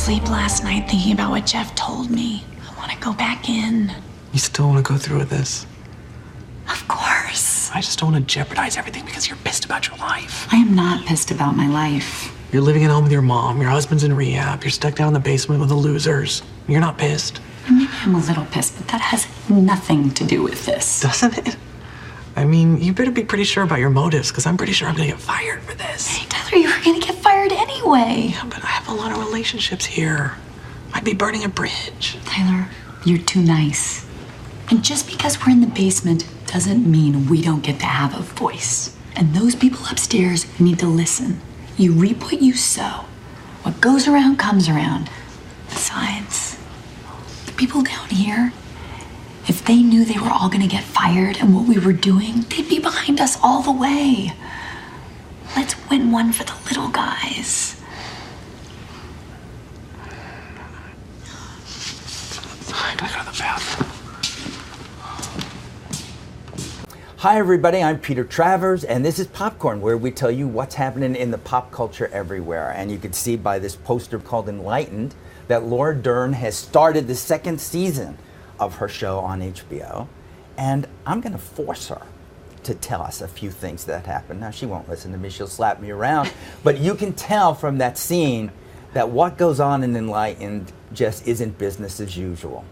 sleep last night thinking about what Jeff told me. I want to go back in. You still want to go through with this? Of course. I just don't want to jeopardize everything because you're pissed about your life. I am not pissed about my life. You're living at home with your mom, your husband's in rehab, you're stuck down in the basement with the losers. You're not pissed. Maybe I'm a little pissed, but that has nothing to do with this. Doesn't it? I mean, you better be pretty sure about your motives, because I'm pretty sure I'm gonna get fired for this. Hey, Tyler, you were gonna get fired anyway. Yeah, but I have a lot of relationships here. I'd be burning a bridge. Tyler, you're too nice. And just because we're in the basement doesn't mean we don't get to have a voice. And those people upstairs need to listen. You reap what you sow. What goes around comes around. Besides, the people down here, if they knew they were all gonna get fired and what we were doing, they'd be behind us all the way. Let's win one for the little guys. I gotta go to the bathroom. Hi everybody, I'm Peter Travers, and this is Popcorn, where we tell you what's happening in the pop culture everywhere. And you can see by this poster called Enlightened that Laura Dern has started the second season of her show on HBO. And I'm gonna force her to tell us a few things that happened. Now, she won't listen to me, she'll slap me around. But you can tell from that scene that what goes on in Enlightened just isn't business as usual.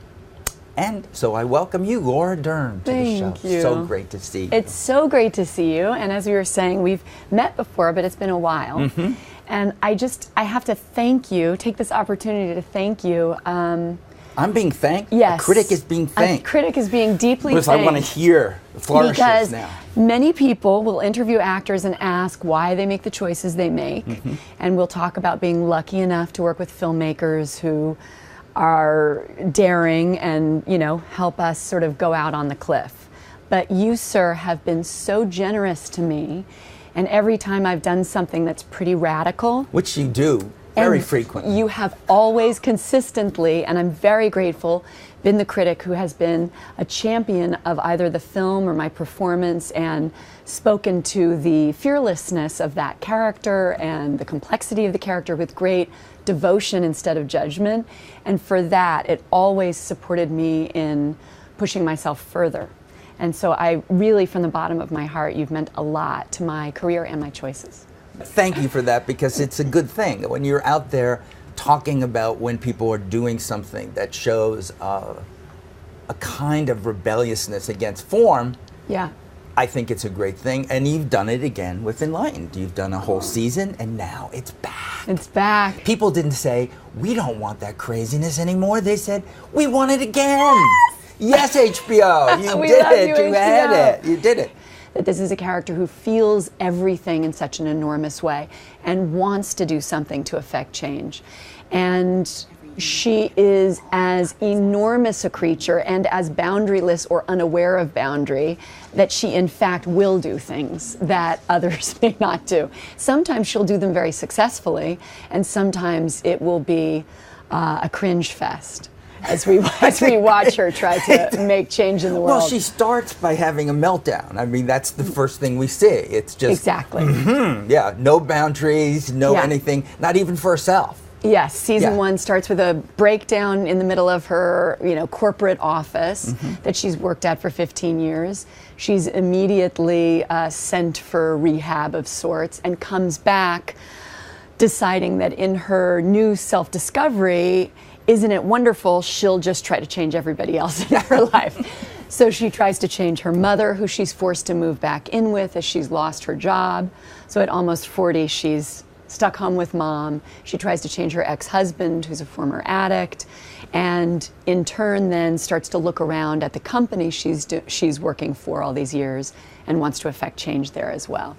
And so I welcome you, Laura Dern, to the show. Thank you. So great to see you. It's so great to see you. And as we were saying, we've met before, but it's been a while. Mm-hmm. And I have to thank you, take this opportunity to thank you. I'm being thanked? Yes. A critic is being thanked. A critic is being deeply because thanked. I want to hear the flourishes because now. many people will interview actors and ask why they make the choices they make. Mm-hmm. And we'll talk about being lucky enough to work with filmmakers who are daring and, you know, help us sort of go out on the cliff. But you, sir, have been so generous to me, and every time I've done something that's pretty radical, Which you do very frequently. you have always consistently, and I'm very grateful, been the critic who has been a champion of either the film or my performance and spoken to the fearlessness of that character and the complexity of the character with great devotion instead of judgment. And for that, it always supported me in pushing myself further. And so I really, from the bottom of my heart, you've meant a lot to my career and my choices. Thank you for that, because it's a good thing. When you're out there talking about when people are doing something that shows a kind of rebelliousness against form, Yeah. I think it's a great thing. And you've done it again with Enlightened. You've done a whole season, and now it's back. It's back. People didn't say, we don't want that craziness anymore. They said, we want it again. Yes, HBO. You We did love it. you, You had HBO. it. You did it. That this is a character who feels everything in such an enormous way and wants to do something to affect change. And she is as enormous a creature and as boundaryless or unaware of boundary that she in fact will do things that others may not do. Sometimes she'll do them very successfully, and sometimes it will be a cringe fest as we watch her try to make change in the world. Well, she starts by having a meltdown. I mean, that's the first thing we see. It's just Exactly. Yeah, no boundaries, no Yeah. anything, not even for herself. Yes, season Yeah. 1 starts with a breakdown in the middle of her, corporate office Mm-hmm. that she's worked at for 15 years. She's immediately sent for rehab of sorts and comes back deciding that in her new self-discovery, isn't it wonderful, she'll just try to change everybody else in her life. So she tries to change her mother, who she's forced to move back in with as she's lost her job. So at almost 40, she's stuck home with mom. She tries to change her ex-husband, who's a former addict, and in turn then starts to look around at the company she's working for all these years and wants to affect change there as well.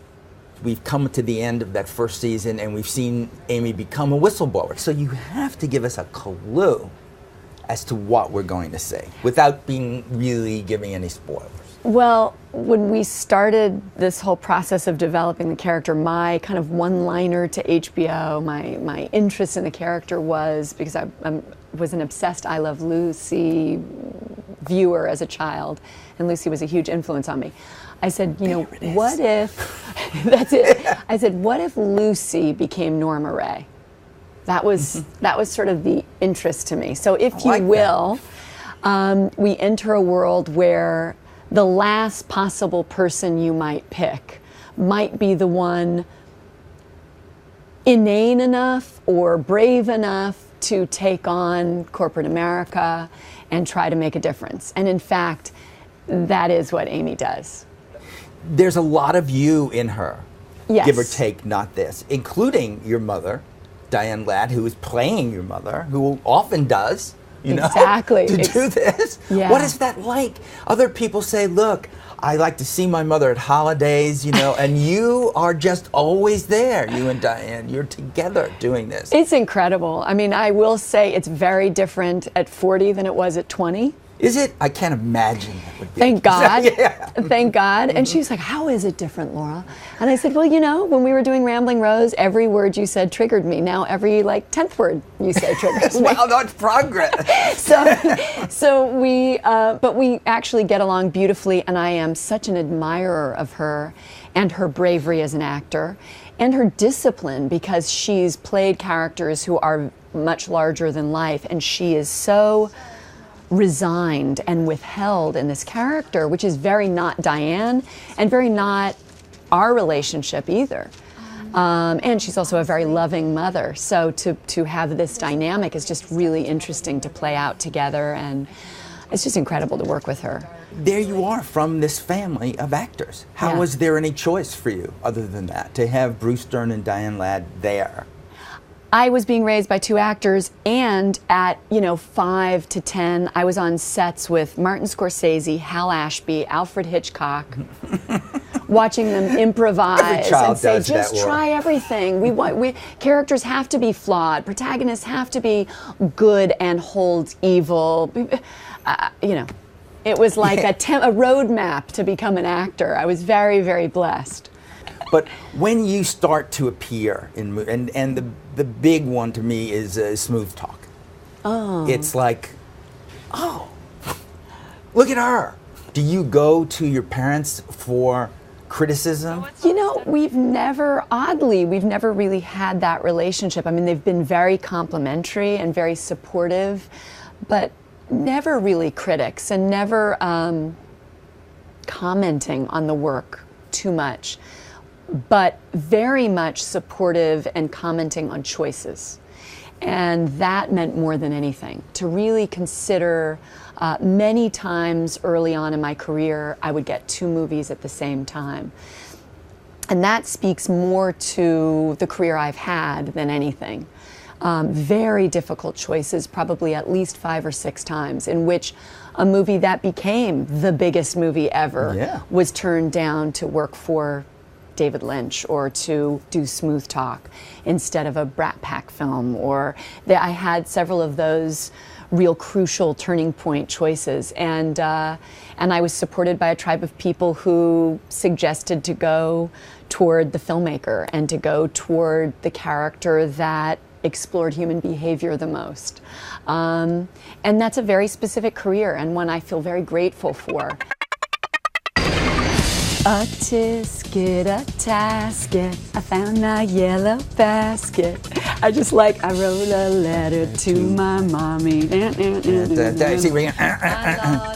We've come to the end of that first season, and we've seen Amy become a whistleblower. So you have to give us a clue as to what we're going to see without being really giving any spoilers. Well, when we started this whole process of developing the character, my kind of one-liner to HBO, my interest in the character was, because I was an obsessed I Love Lucy viewer as a child, and Lucy was a huge influence on me. I said, what if, that's it. I said, what if Lucy became Norma Ray? That was sort of the interest to me. So if you like will, we enter a world where the last possible person you might pick might be the one inane enough or brave enough to take on corporate America and try to make a difference. And in fact, that is what Amy does. There's a lot of you in her, Yes. give or take, not this, including your mother, Diane Ladd, who is playing your mother, who often does, you know, Exactly. to do this. Yeah. What is that like? Other people say, look, I like to see my mother at holidays, you know, and you are just always there, you and Diane. You're together doing this. It's incredible. I mean, I will say it's very different at 40 than it was at 20. Is it? I can't imagine that would be. Thank God. Yeah. Thank God. And she's like, how is it different, Laura? And I said, well, you know, when we were doing Rambling Rose, every word you said triggered me. Now every 10th word you say triggers me. Well, that's progress. But we actually get along beautifully, and I am such an admirer of her and her bravery as an actor and her discipline, because she's played characters who are much larger than life, and she is so resigned and withheld in this character, which is very not Diane and very not our relationship either. And she's also a very loving mother. So to have this dynamic is just really interesting to play out together, and it's just incredible to work with her. There you are from this family of actors. How Yeah. was there any choice for you other than that, to have Bruce Dern and Diane Ladd there? I was being raised by two actors, and at 5 to 10, I was on sets with Martin Scorsese, Hal Ashby, Alfred Hitchcock, watching them improvise Every child and say, does that, just Laura. try everything. We characters have to be flawed, protagonists have to be good and hold evil. It was like a roadmap to become an actor. I was very, very blessed. But when you start to appear in and the big one to me is Smooth Talk. Oh. It's like, oh, look at her. Do you go to your parents for criticism? We've never really had that relationship. I mean, they've been very complimentary and very supportive, but never really critics, and never commenting on the work too much, but very much supportive and commenting on choices. And that meant more than anything, to really consider. Many times early on in my career, I would get 2 movies at the same time. And that speaks more to the career I've had than anything. Very difficult choices, probably at least 5 or 6 times, in which a movie that became the biggest movie ever was turned down to work for David Lynch or to do Smooth Talk instead of a Brat Pack film. I had several of those real crucial turning point choices, and I was supported by a tribe of people who suggested to go toward the filmmaker and to go toward the character that explored human behavior the most. And that's a very specific career, and one I feel very grateful for. A tisket, a tasket, I found a yellow basket. I wrote a letter to my mommy. See, I